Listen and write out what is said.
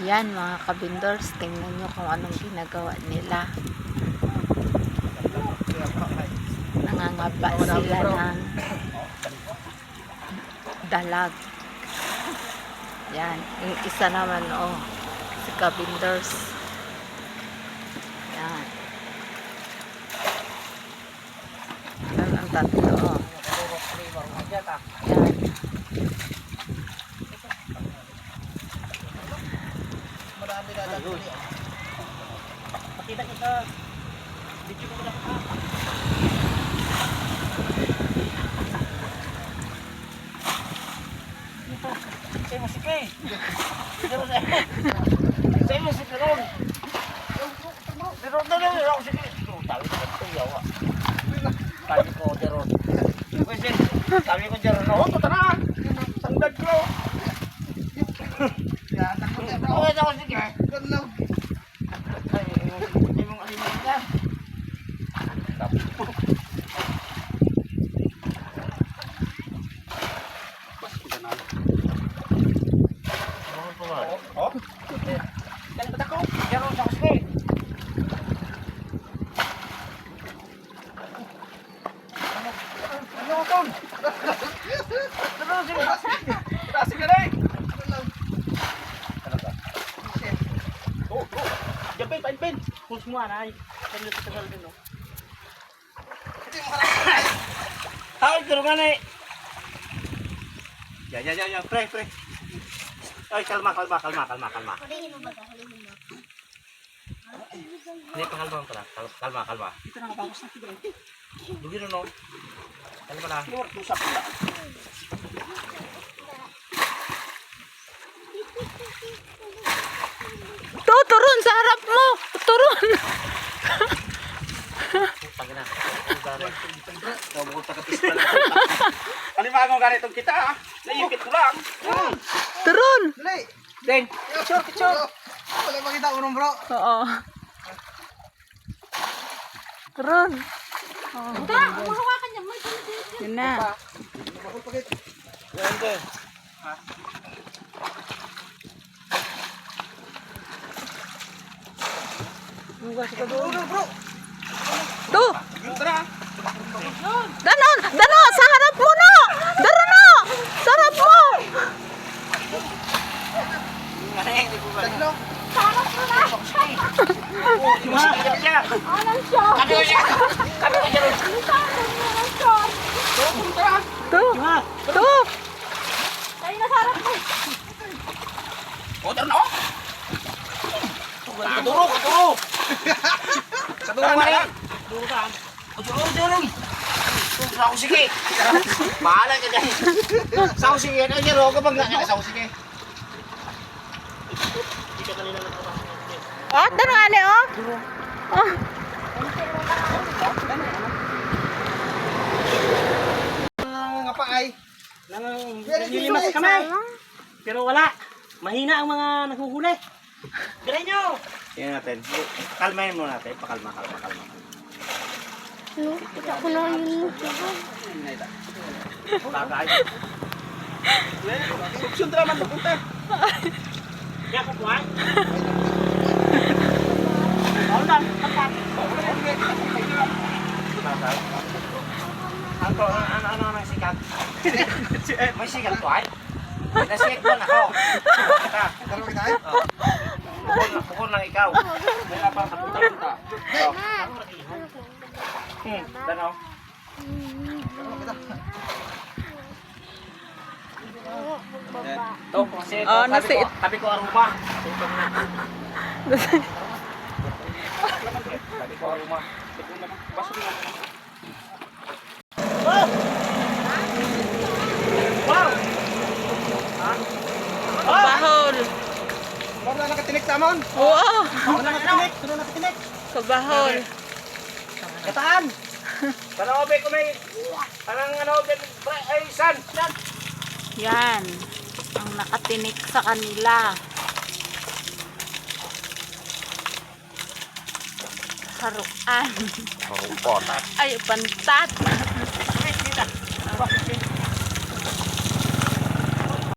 Yan mga kabindors, tingnan nyo kung anong ginagawa nila. Nangangaba sila ng dalag. Yan, yung isa naman si kabindors. Yan. Yan ang tatlo Yan. Pakita kita. Video ko lang ka. Ito. Say mo sige. Say mo sige ron. Pero na sige. Tawi ko ito yawa. Tawi ko dero. Kasi tawi ko dero no to tara. Sandad ko. Ya, takot na bro. Okay, ako sige. Ganun. Semua na ay kanil sa tagal din no. Ay, turungan eh. Ya, pre. Ay, kalma. Hulihin mo ba? Ini pakalma pala. Kalma. Ito na bagus na tigre. Dugi no. Kalma na. Luwag mo sa pula. Turun sa harap mo. Turun. Pagina. Palimago ganitong kita ah. Naipit ko lang. Turun. Dali. Den, picture. Wala makita unong bro. Oo. Turun. Mahawakan niya. Yun na. Yan din. Bro. Tuh. Tara. Dano, sa harap mo no. Dano. Sa harap mo. Taglo. Tuh. Kaduro mari. Durukan. Durung. Saw sige. Bahala ka dyan. Saw sige na niya ro kapag nga saw sige. Oh, dano ane oh. Oh. Nga pa ay. Nanilimas kami. Pero wala. Mahina ang mga naghuhuli. Diray nyo! Tingnan natin. Kalmahin mo natin. Pakalma. Kita ko na yun. Bagay. Suksyon drama ito punta. Kaya ko buhay. Paulan. Tapat. Bagay. Ano ang sikat? May sikat to ay? Nasikat mo na ako. Dalawa kita ay. Pukul lang ikaw. May lapang kapunta-punta. Danaw. Ito, kasi tabi ko aruma. Tabi ko aruma. Wow! Bahol. Wala nakatinik sa amon. Oo. Wala nakatinik. Kabahol. Kataan! Parang obe ko may... Parang obe... Ay, san! Yan. Ang nakatinik sa kanila. Haruan. Haruan. Ay, pantat. Ay, sila.